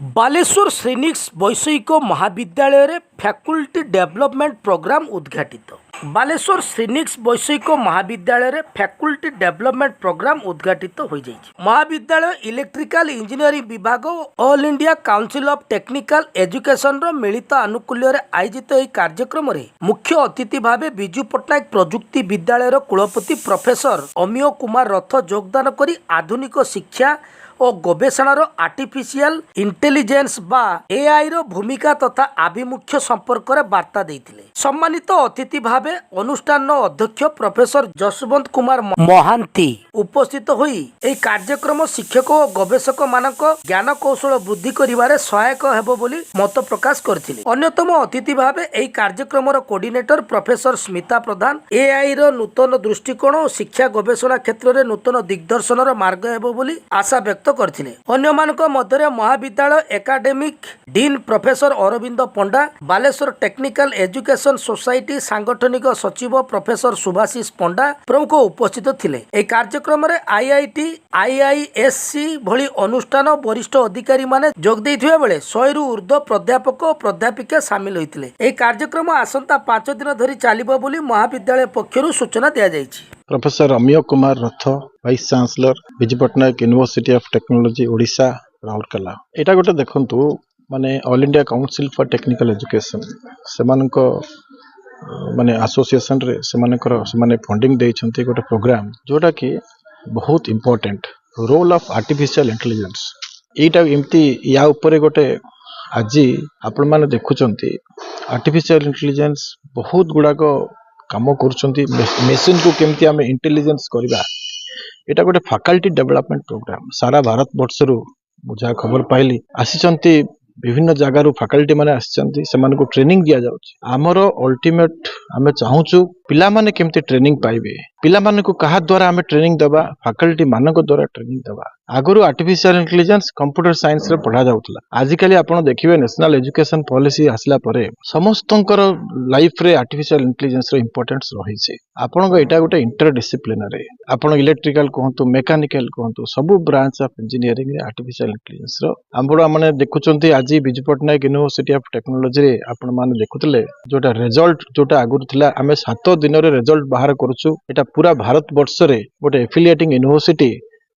बालेश्वर सैनिक्स वैषयिक महाविद्यालय रे faculty development programme उद्घाटित। बालेश्वर सैनिक्स वैषयिक महाविद्यालय रे फैकल्टी डेवलपमेंट प्रोग्राम उद्घाटित हो जाइछि। महाविद्यालय इलेक्ट्रिकल इंजीनियरिंग विभाग All India Council of Technical Education रो मिलित आनुकूल्य रे आयोजित एही कार्यक्रम रे मुख्य अतिथि भावे बिजू पट्टनायक प्रजुक्ति विद्यालय रो कुलपति प्रोफेसर अमिय कुमार रथ योगदान करी आधुनिक शिक्षा और गवेषणार आर्टिफिशियल इंटेलिजेंस बा एआई रो भूमिका तथा आभिमुख्य संपर्क रे वार्ता देइथिले। सम्मानित अतिथि भावे अनुष्ठान अध्यक्ष प्रोफेसर जसवंत कुमार महांती उपस्थित होई एई कार्यक्रम शिक्षक और गवेषक मानक ज्ञान कौशल वृद्धि करिवारे सहायक हेबो बोली मत प्रकाश करथिले। अन्यतम अतिथि भावे एई कार्यक्रम रो कोऑर्डिनेटर प्रोफेसर स्मिता प्रधान एआई रो नूतन दृष्टिकोण और शिक्षा गवेषणा क्षेत्र रे नूतन दिग्दर्शन रो मार्ग हेबो बोली आशा व्यक्त करथिले। अन्यमानक मध्य महाविद्यालय एकाडेमिक डीन प्रोफेसर अरविंद पंडा, बालेश्वर टेक्निकल एजुकेशन सोसाइटी सांगठनिक सचिव प्रोफेसर सुभाषिष पंडा प्रमुख उपस्थित थिले। ए कार्यक्रम रे आईआईटी आईआईएससी भली अनुष्ठान वरिष्ठ अधिकारी माने जोग दैथिबा बेले 100 रु ऊर्ध्व प्राध्यापक और प्राध्यापिका शामिल होइथिले। ए कार्यक्रम आसंता 5 दिन धरि चालिबो बोली महाविद्यालय पक्षरु सूचना दिया जायछि। Professor Amiya Kumar Rath, vice chancellor Biju Patnaik university of technology Odisha Rourkela. एटा गोटे देखंतु माने All India Council for Technical Education सेमानक माने एसोसिएशन रे सेमाने फंडिंग देइछन्ती गोटे प्रोग्राम जोटा कि बहुत important role of artificial intelligence. एटा एमती या ऊपर गोटे आज आपण माने देखुचंती आर्टिफिशियल इंटेलिजेंस बहुत गुडाक काम करुचंती। मेसिन को केमती आमे इंटेलिजेंस करबा एटा गोटे फैकल्टी डेवलपमेंट प्रोग्राम सारा भारत वर्षरु मुझा खबर पाइली आसीचंती विभिन्न जगार फैकल्टी माने आसीचंती सेमान को ट्रेनिंग दिया जाउची। हमर अल्टीमेट आमे चाहूचु पिला माने केमती ट्रेनिंग पाइबे, पिला माने को कहा द्वारा आमे ट्रेनिंग दबा, फैकल्टी मानक द्वारा ट्रेनिंग दबा। आगरु आर्टिफिशियल इंटेलिजेंस कंप्यूटर साइंस रे पढ़ा जाउतला। आजिकली आपण देखिबे नेशनल एजुकेशन पॉलिसी आसला परे समस्तंकर लाइफ रे आर्टिफिशियल इंटेलिजेंस रो इंपोर्टेंस रही छे। आपण एटा गोटे इंटरडिसिप्लिनरी आपण इलेक्ट्रिकल कहंतु मेकानिकल कहंतु सब ब्रांच ऑफ इंजीनियरिंग रे आर्टिफिशियल इंटेलिजेंस रो हमबो माने देखुचंती आज Biju Patnaik university of technology रे आपण माने देखुतले जोटा रिजल्ट जोटा आगुर थिला आमे 7 दिन रे रिजल्ट बाहर करूछु। एटा पूरा भारत वर्ष रे गोटे एफिलिएटिंग यूनिवर्सिटी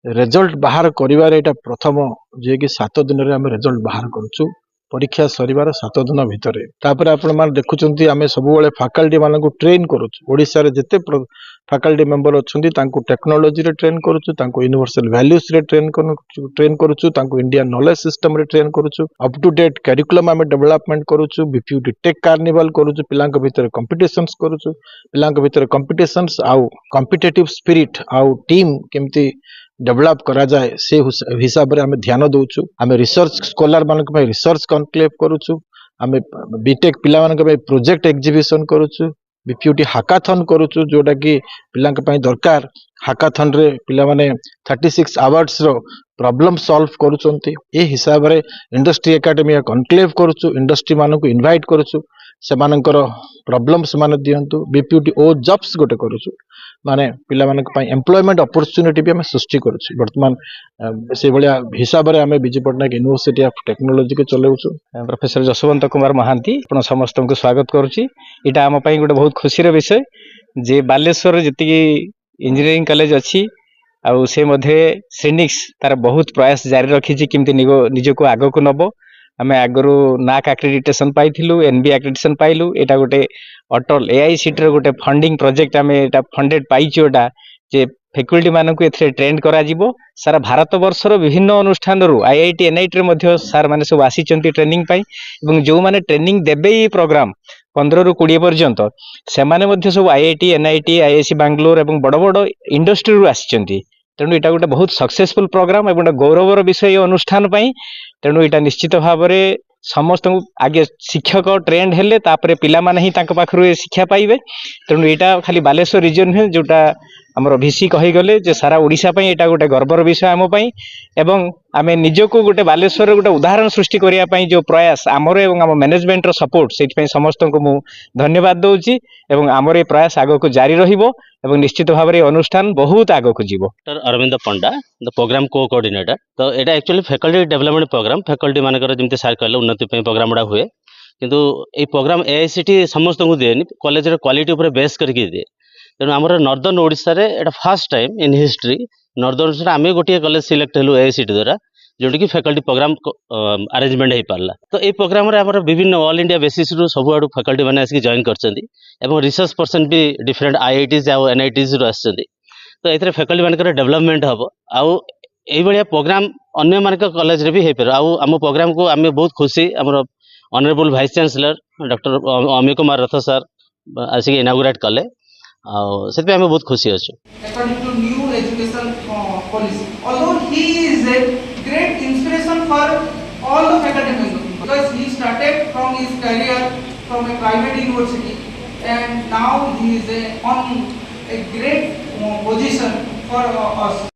रिजल्ट बाहर करिवारे एटा प्रथम जे कि 7 दिन रे आमे रिजल्ट बाहर करूछु परीक्षा सरीबार 7 दिन भितरे। तापर आपण मान देखुचंती आमे सबु बेले फैकल्टी मानकु ट्रेन करूछु। ओडिसा रे जते फैकल्टी मेंबर अछंती तांकु टेक्नोलॉजी रे ट्रेन करूछु, तांकु यूनिवर्सल वैल्यूज रे ट्रेन करूछु, तांकु इंडियन नॉलेज सिस्टम रे ट्रेन करूछु, अप टू डेट करिकुलम आमे डेवलपमेंट करूछु, बीपीयूटी टेक कार्निवल करूछु, पिलांक भितर कंपटीशंस करूछु, पिलांक भितर कंपटीशंस आउ कॉम्पिटिटिव स्पिरिट आउ टीम केमती डेवलप करा जाए से हिसाब रे आमे ध्यान दउछु। आमे रिसर्च स्कॉलर मानक पे रिसर्च कॉन्क्लेव करूछु, आमे बीटेक पिला मानक पे प्रोजेक्ट एग्जीबिशन करूछु, बीपीयूटी हाकाथन करूछु जोटा कि पिलांक पे दरकार। हाकाथन रे पिला माने 36 आवर्स रो प्रॉब्लम सॉल्व करूचंती। ए हिसाब रे इंडस्ट्री एकेडमी कॉन्क्लेव करूछु, इंडस्ट्री मानक इनवाइट करूछु, सेमानकर प्रॉब्लम सेमान दियंतु। बीपीयूटी ओ जॉब्स गोटे करूछु माने पिला मानक पे एम्प्लॉयमेंट अपॉर्चुनिटी भी हमें सृष्टि करूछु। वर्तमान से भलिया हिसाब रे हमें Biju Patnaik university of technology के चलेउछु। प्रोफेसर जसवंत कुमार महांती आपण समस्त को स्वागत करूची। इटा हम पई गोटे बहुत खुशी रे विषय जे बालेश्वर जति इंजीनियरिंग कॉलेज अछि आउ से मध्ये सैनिक्स तार बहुत प्रयास जारी रखी छी किमती निज को आगो को नबो। आमे आगरु नाक एक्रेडिटेशन पाइथिलु, एनबी एक्रेडिटेशन पाइलु। एटा गोटे अटल एआई सीट रे गोटे फंडिंग प्रोजेक्ट आमे एटा फंडेड पाइछु। एटा जे फैकल्टी मानक एथरे ट्रेन करा जिवो। सारा भारत वर्षर विभिन्न अनुष्ठान रु आईआईटी एनआईटी रे मध्ये सार माने सब आसीचंती ट्रेनिंग पाई एवं जो माने ट्रेनिंग देबे ई प्रोग्राम 15 रु 20 पर्यंत से माने मध्ये सब आईआईटी एनआईटी आईआईसी बेंगलोर एवं बड़ बड़ इंडस्ट्री रु आसीचंती। तेणु एटा गोटे बहुत सक्सेसफुल प्रोग्राम एवं गौरवर विषय अनुष्ठान पाई। तेणु एटा निश्चित भाव में समस्त आगे शिक्षक ट्रेंड हेले तापरे पिला माने ही तांको पाखरु शिक्षा पाइबे। तेणु एटा खाली बालेश्वर रीजन है जोटा आमर भिसी कहीगले जे सारा ओडिशा पई एटा गोटे गर्वर विषय आम पई एवं आमे निजको गोटे बालेश्वर गोटे उदाहरण सृष्टि करिया पई जो प्रयास आमर एवं आम मैनेजमेंट रो सपोर्ट सेट पई समस्त को मु धन्यवाद दउची एवं आमर ए प्रयास आगो को जारी रहिबो एवं निश्चित भाव रे अनुष्ठान बहुत आगो को जीवो। Doctor Arvind Panda the program coordinator. तो एटा actually faculty development program faculty मानकर जमते सार कहले उन्नति पई प्रोग्राम गुडा हुए किंतु ए प्रोग्राम एआईसीटी समस्त को दिएनि कॉलेज रे क्वालिटी ऊपर बेस करके दिए तेणु आमर नॉर्दर्न ओडिशा रे एटा first time in history northern Odisha आमे गोटे कॉलेज सिलेक्ट हेलु एआईसीटी द्वारा जोटी कि फैकल्टी प्रोग्राम अरेंजमेंट हो पारला। तो ये प्रोग्राम रे आमर विभिन्न ऑल इंडिया बेसिस रु सब आडू फैकल्टी माने आसी जॉइन करछंती एवं रिसर्च पर्सन भी डिफरेंट आईआईटीज आ एनआईटीज रु आछंती। तो एथरे फैकल्टी मानकर डेवलपमेंट हबो आउ एई बलिया प्रोग्राम अन्य मानक कॉलेज रे भी हे पर आउ हम प्रोग्राम को आमे बहुत खुशी हमर honourable vice chancellor doctor Amiya Kumar रथ सर आसी इनागुरेट कले से आम बहुत खुशी अच्छे। According to new education policy, although he is a great inspiration for all the faculty members because he started from his career from a private university and now he is on a great position for us.